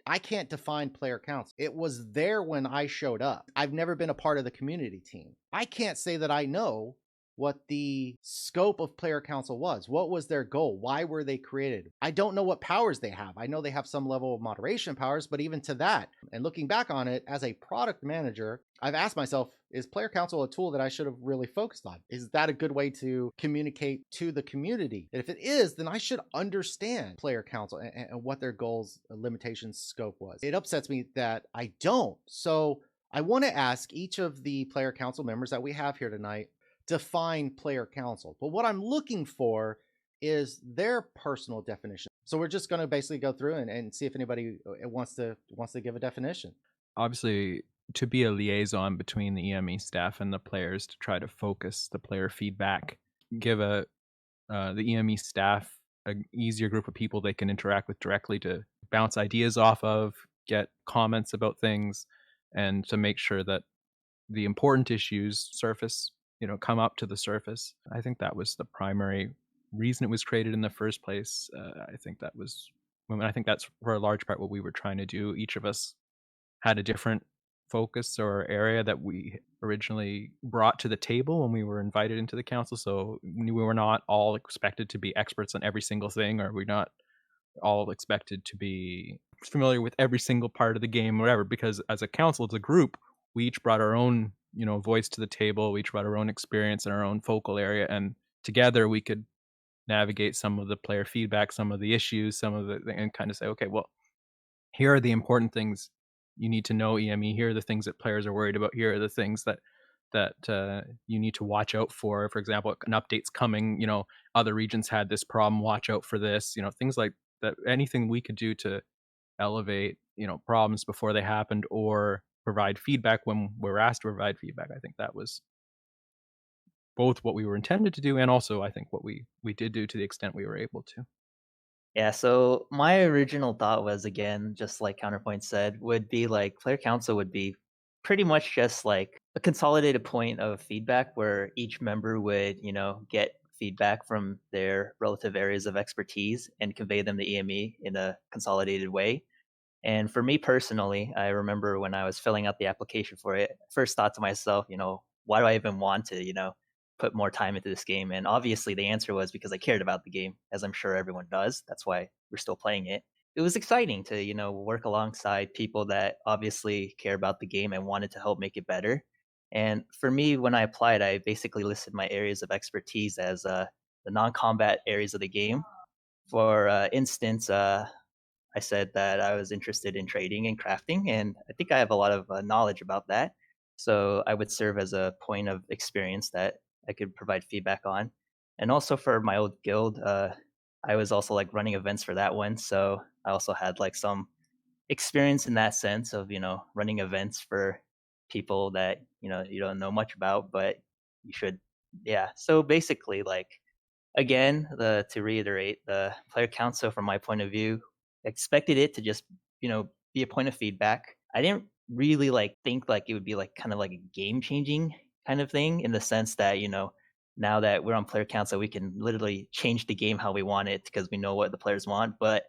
I can't define player counts. It was there when I showed up. I've never been a part of the community team. I can't say that I know what the scope of player council was. What was their goal? Why were they created? I don't know what powers they have. I know they have some level of moderation powers, but even to that, and looking back on it as a product manager, I've asked myself, is player council a tool that I should have really focused on? Is that a good way to communicate to the community? And if it is, then I should understand player council and what their goals, limitations, scope was. It upsets me that I don't. So I want to ask each of the player council members that we have here tonight, define player council. But what I'm looking for is their personal definition. So we're just going to basically go through and see if anybody wants to give a definition. Obviously, to be a liaison between the EME staff and the players to try to focus the player feedback, give the EME staff an easier group of people they can interact with directly to bounce ideas off of, get comments about things, and to make sure that the important issues surface, come up to the surface. I think that was the primary reason it was created in the first place. I think that's for a large part what we were trying to do. Each of us had a different focus or area that we originally brought to the table when we were invited into the council. So we were not all expected to be experts on every single thing, or we're not all expected to be familiar with every single part of the game, whatever. Because as a council, as a group, we each brought our own, voice to the table. We each brought our own experience and our own focal area, and together we could navigate some of the player feedback, some of the issues, and kind of say, okay, well, here are the important things you need to know, EME. Here are the things that players are worried about. Here are the things that you need to watch out for. For example, an update's coming. Other regions had this problem. Watch out for this. Things like that. Anything we could do to elevate problems before they happened, or provide feedback when we're asked to provide feedback. I think that was both what we were intended to do, and also I think what we did do to the extent we were able to. Yeah, so my original thought was, again, just like Counterpoint said, would be like player council would be pretty much just like a consolidated point of feedback where each member would, get feedback from their relative areas of expertise and convey them to EME in a consolidated way. And for me personally, I remember when I was filling out the application for it, first thought to myself, why do I even want to, put more time into this game? And obviously the answer was because I cared about the game, as I'm sure everyone does. That's why we're still playing it. It was exciting to, work alongside people that obviously care about the game and wanted to help make it better. And for me, when I applied, I basically listed my areas of expertise as the non-combat areas of the game. For instance, I said that I was interested in trading and crafting, and I think I have a lot of knowledge about that. So I would serve as a point of experience that I could provide feedback on. And also for my old guild, I was also like running events for that one. So I also had like some experience in that sense of, running events for people that, you don't know much about, but you should. Yeah. So basically, like, again, to reiterate, the player council from my point of view expected it to just, be a point of feedback. I didn't really like think like it would be like kind of like a game changing kind of thing in the sense that, now that we're on player council, we can literally change the game how we want it because we know what the players want. But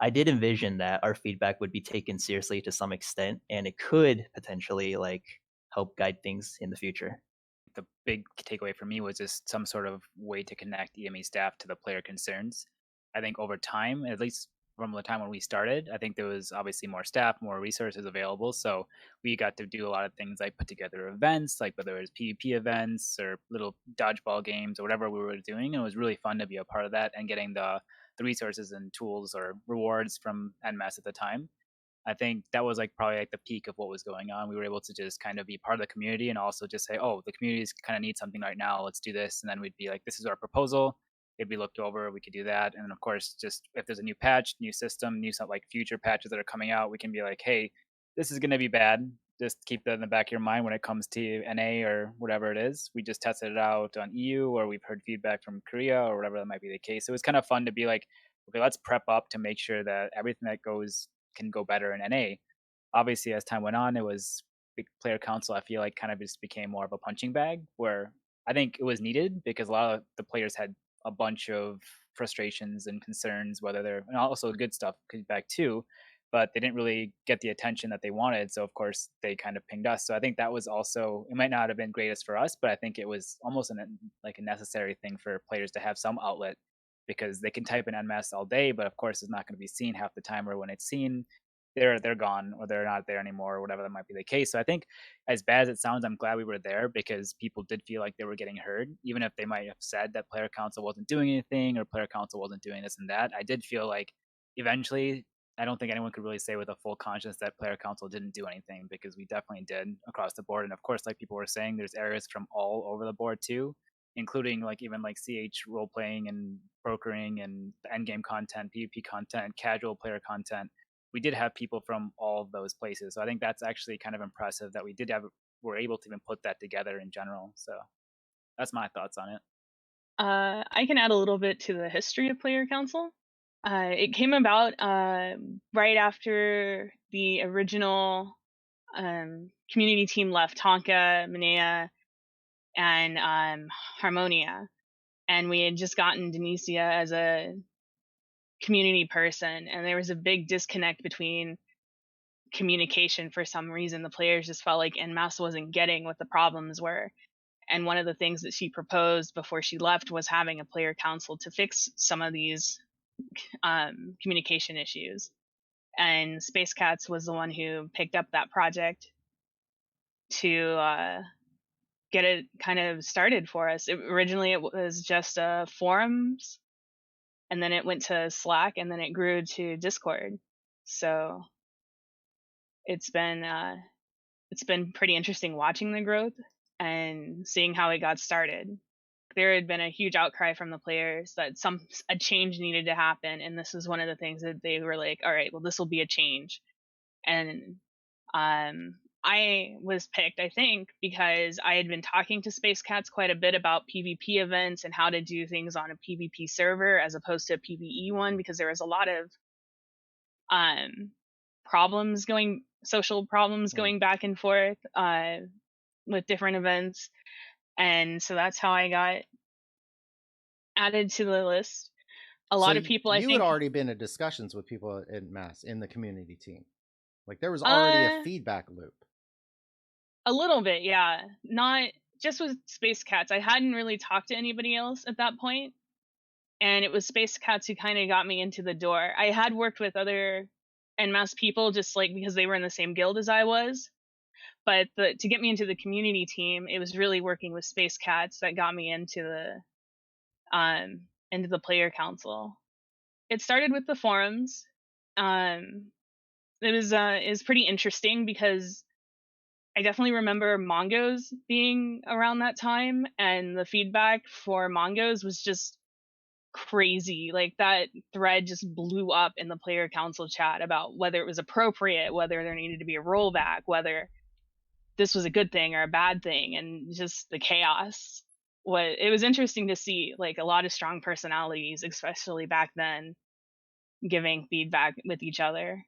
I did envision that our feedback would be taken seriously to some extent, and it could potentially like help guide things in the future. The big takeaway for me was just some sort of way to connect EME staff to the player concerns. I think over time, at least from the time when we started, I think there was obviously more staff, more resources available. So we got to do a lot of things like put together events, like whether it was PvP events or little dodgeball games or whatever we were doing. And it was really fun to be a part of that and getting the resources and tools or rewards from NMS at the time. I think that was like probably like the peak of what was going on. We were able to just kind of be part of the community and also just say, oh, the communities kind of need something right now. Let's do this. And then we'd be like, this is our proposal. It'd be looked over. We could do that. And of course, just if there's a new patch, new system, new like future patches that are coming out, we can be like, hey, this is going to be bad. Just keep that in the back of your mind when it comes to NA or whatever it is. We just tested it out on EU or we've heard feedback from Korea or whatever that might be the case. It was kind of fun to be like, okay, let's prep up to make sure that everything that goes can go better in NA. Obviously, as time went on, it was big player council. I feel like kind of just became more of a punching bag where I think it was needed because a lot of the players had a bunch of frustrations and concerns, whether they're, and also good stuff feedback too, but they didn't really get the attention that they wanted. So of course they kind of pinged us. So I think that was also, it might not have been greatest for us, but I think it was almost like a necessary thing for players to have some outlet, because they can type in NMS all day, but of course it's not going to be seen half the time, or when it's seen, they're gone or they're not there anymore or whatever that might be the case. So I think, as bad as it sounds, I'm glad we were there, because people did feel like they were getting heard, even if they might have said that player council wasn't doing anything or player council wasn't doing this and that. I did feel like eventually, I don't think anyone could really say with a full conscience that player council didn't do anything, because we definitely did across the board. And of course, like people were saying, there's areas from all over the board too, including like even like CH role playing and brokering and end game content, PvP content, casual player content. We did have people from all of those places. So I think that's actually kind of impressive that we're able to even put that together in general. So that's my thoughts on it. I can add a little bit to the history of Player Council. It came about right after the original community team left, Tonka, Minea, and Harmonia. And we had just gotten Denicia as a community person, and there was a big disconnect between communication for some reason. The players just felt like NMAS wasn't getting what the problems were. And one of the things that she proposed before she left was having a player council to fix some of these communication issues. And Space Cats was the one who picked up that project to get it kind of started for us. Originally, it was just forums, and then it went to Slack, and then it grew to Discord. So it's been pretty interesting watching the growth and seeing how it got started. There had been a huge outcry from the players that a change needed to happen, and this was one of the things that they were like, all right, well, this will be a change. And I was picked, I think, because I had been talking to Space Cats quite a bit about PvP events and how to do things on a PvP server as opposed to a PvE one, because there was a lot of social problems going back and forth with different events. And so that's how I got added to the list. A lot of people, I you think, had already been in discussions with people in mass in the community team. Like there was already a feedback loop. A little bit, yeah. Not just with Space Cats. I hadn't really talked to anybody else at that point, and it was Space Cats who kind of got me into the door. I had worked with other NMAS people just like because they were in the same guild as I was, but to get me into the community team, it was really working with Space Cats that got me into the player council. It started with the forums. It was pretty interesting because I definitely remember Mongos being around that time, and the feedback for Mongos was just crazy. Like that thread just blew up in the player council chat about whether it was appropriate, whether there needed to be a rollback, whether this was a good thing or a bad thing, and just the chaos. It was interesting to see like a lot of strong personalities, especially back then, giving feedback with each other.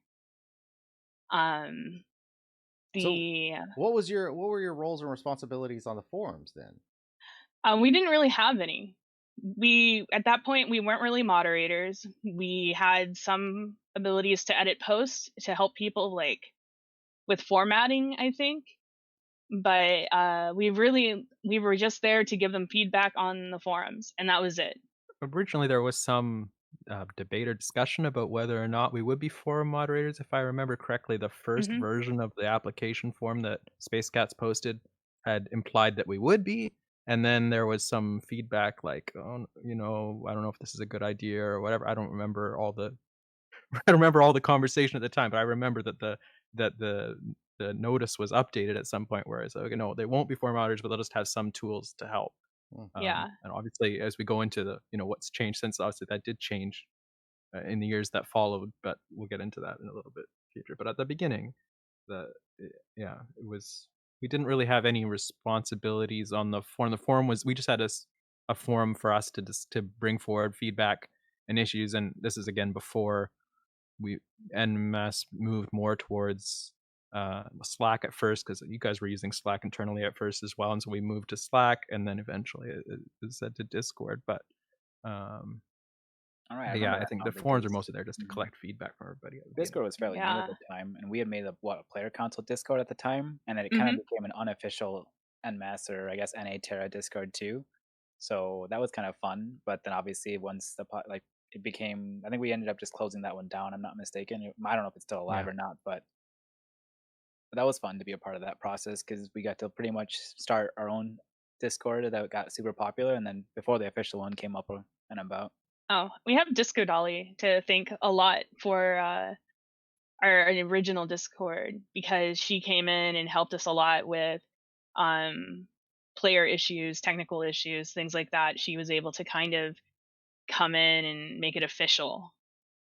So what were your roles and responsibilities on the forums then? We didn't really have any. At that point we weren't really moderators. We had some abilities to edit posts to help people like with formatting, I think. But we were just there to give them feedback on the forums, and that was it. Originally, there was some debate or discussion about whether or not we would be forum moderators. If I remember correctly, the first version of the application form that Space Cats posted had implied that we would be, and then there was some feedback like, oh, I don't know if this is a good idea or whatever. I don't remember all the I remember all the conversation at the time, but I remember that the notice was updated at some point where it's like, no, they won't be forum moderators, but they'll just have some tools to help. Yeah. And obviously, as we go into the what's changed since, obviously that did change in the years that followed, but we'll get into that in a little bit future. But at the beginning, it was, we didn't really have any responsibilities on the forum. The forum was, we just had a forum for us to bring forward feedback and issues, and this is again before we NMS moved more towards Slack at first, because you guys were using Slack internally at first as well, and so we moved to Slack, and then eventually it said to Discord. But All right, I But yeah, remember I that think the topic forums are 'cause mostly there just to collect feedback from everybody. Discord was fairly new at Yeah. the time, and we had made a player council Discord at the time, and then it kind of Hmm. became an unofficial NMAS or I guess NA Terra Discord too. So that was kind of fun. But then obviously once like it became, I think we ended up just closing that one down. I'm not mistaken. I don't know if it's still alive Yeah. or not, but that was fun to be a part of that process because we got to pretty much start our own Discord that got super popular, and then before the official one came up and about. Oh, we have Disco Dolly to thank a lot for our original Discord because she came in and helped us a lot with um, player issues, technical issues, things like that. She was able to kind of come in and make it official.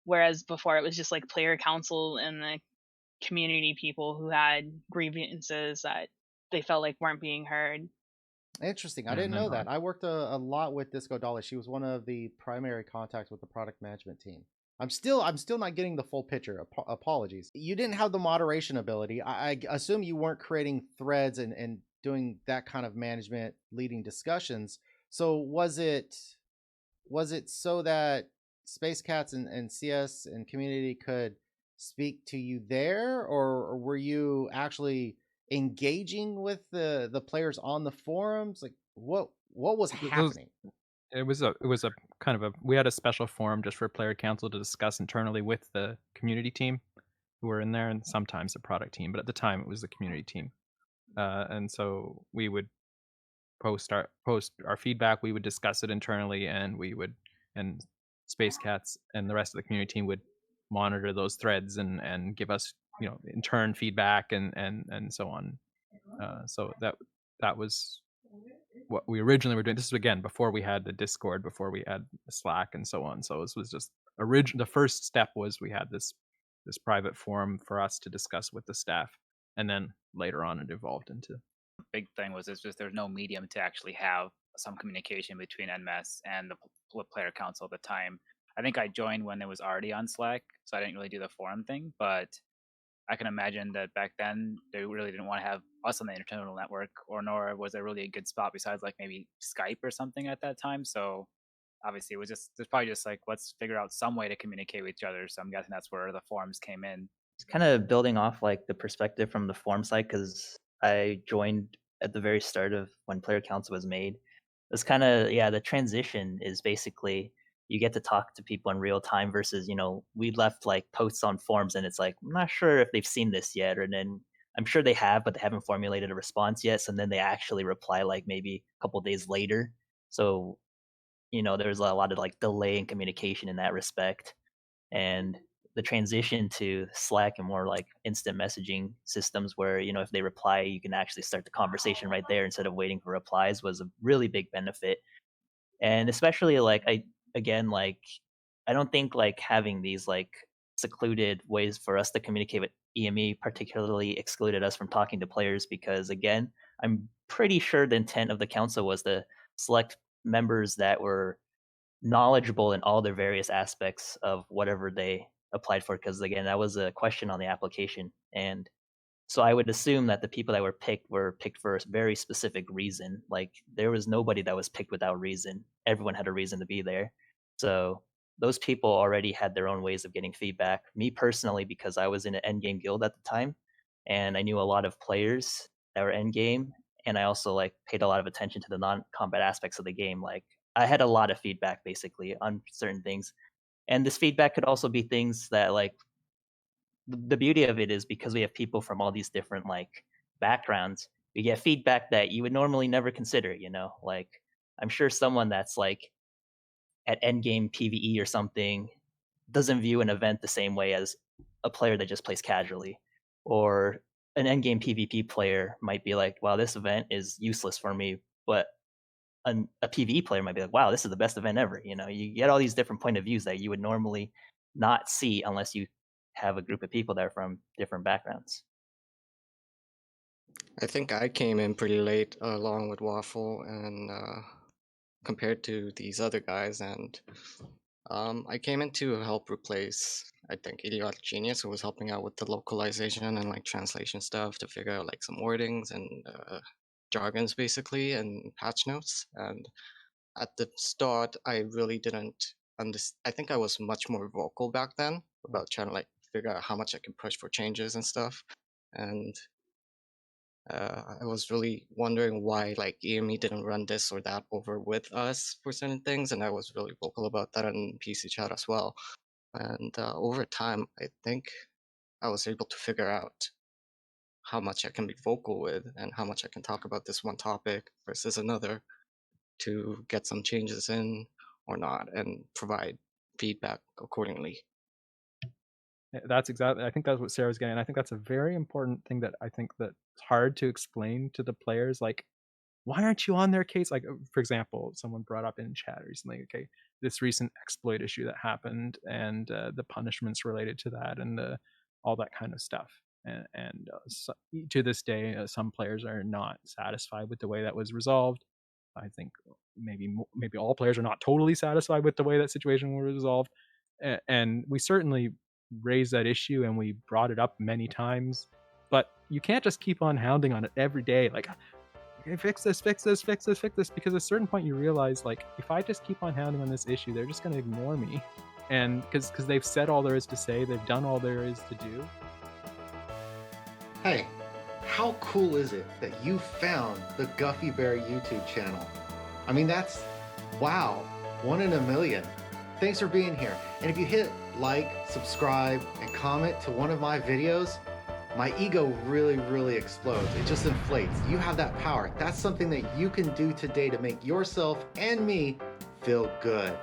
Whereas before it was just like player council and the community people who had grievances that they felt like weren't being heard. Interesting. I Yeah, didn't no, know no. that. I worked a lot with Disco Dolly. She was one of the primary contacts with the product management team. I'm still not getting the full picture. Apologies. You didn't have the moderation ability. I assume you weren't creating threads and doing that kind of management, leading discussions. So was it so that Space Cats and CS and community could speak to you there, or were you actually engaging with the players on the forums? Like what was Those happening? it was a kind of a we had a special forum just for player council to discuss internally with the community team who were in there, and sometimes the product team, but at the time it was the community team. And so we would post our feedback, we would discuss it internally, and Space Cats and the rest of the community team would monitor those threads and give us, in turn feedback and so on. So that was what we originally were doing. This is again before we had the Discord, before we had Slack and so on. So this was just the first step was we had this private forum for us to discuss with the staff, and then later on it evolved into. Big thing was it's just there's no medium to actually have some communication between NMS and the player council at the time. I think I joined when it was already on Slack, so I didn't really do the forum thing, but I can imagine that back then they really didn't want to have us on the internal network, or nor was there really a good spot besides like maybe Skype or something at that time. So obviously it was just there's probably just like let's figure out some way to communicate with each other. So I'm guessing that's where the forums came in. It's kind of building off like the perspective from the forum side because I joined at the very start of when Player Council was made. It's kind of the transition is basically you get to talk to people in real time versus we left like posts on forums and it's like I'm not sure if they've seen this yet, or then I'm sure they have but they haven't formulated a response yet, so then they actually reply like maybe a couple days later. So there's a lot of like delay in communication in that respect. And the transition to Slack and more like instant messaging systems where, if they reply, you can actually start the conversation right there instead of waiting for replies was a really big benefit. And especially like I don't think like having these like secluded ways for us to communicate with EME particularly excluded us from talking to players because again, I'm pretty sure the intent of the council was to select members that were knowledgeable in all their various aspects of whatever they applied for, because again that was a question on the application. And so I would assume that the people that were picked for a very specific reason. Like there was nobody that was picked without reason. Everyone had a reason to be there. So those people already had their own ways of getting feedback. Me personally, because I was in an endgame guild at the time and I knew a lot of players that were endgame, and I also like paid a lot of attention to the non-combat aspects of the game. Like I had a lot of feedback basically on certain things. And this feedback could also be things that like the beauty of it is because we have people from all these different like backgrounds, we get feedback that you would normally never consider, like I'm sure someone that's like at endgame PvE or something doesn't view an event the same way as a player that just plays casually, or an endgame PvP player might be like, wow, this event is useless for me, but a PvE player might be like, wow, this is the best event ever. You get all these different point of views that you would normally not see unless you have a group of people that are from different backgrounds. I think I came in pretty late along with Waffle and compared to these other guys, and I came in to help replace, I think, Idiotic Genius, who was helping out with the localization and like translation stuff to figure out like some wordings and jargons basically and patch notes. And at the start, I really didn't I think I was much more vocal back then about trying to like figure out how much I can push for changes and stuff. And I was really wondering why like EME didn't run this or that over with us for certain things, and I was really vocal about that in PC chat as well. And over time, I think I was able to figure out how much I can be vocal with and how much I can talk about this one topic versus another to get some changes in or not and provide feedback accordingly. That's exactly. I think that's what Sarah's getting. And I think that's a very important thing that I think that's hard to explain to the players. Like, why aren't you on their case? Like, for example, someone brought up in chat recently, okay, this recent exploit issue that happened and the punishments related to that and all that kind of stuff. And so, to this day, some players are not satisfied with the way that was resolved. I think maybe all players are not totally satisfied with the way that situation was resolved. And we certainly raised that issue and we brought it up many times. But you can't just keep on hounding on it every day. Like, okay, fix this, because at a certain point you realize, like, if I just keep on hounding on this issue, they're just going to ignore me. And because they've said all there is to say, they've done all there is to do. Hey, how cool is it that you found the GuffyBear YouTube channel? I mean, that's, wow, 1 in a million. Thanks for being here. And if you hit like, subscribe, and comment to one of my videos, my ego really explodes. It just inflates. You have that power. That's something that you can do today to make yourself and me feel good.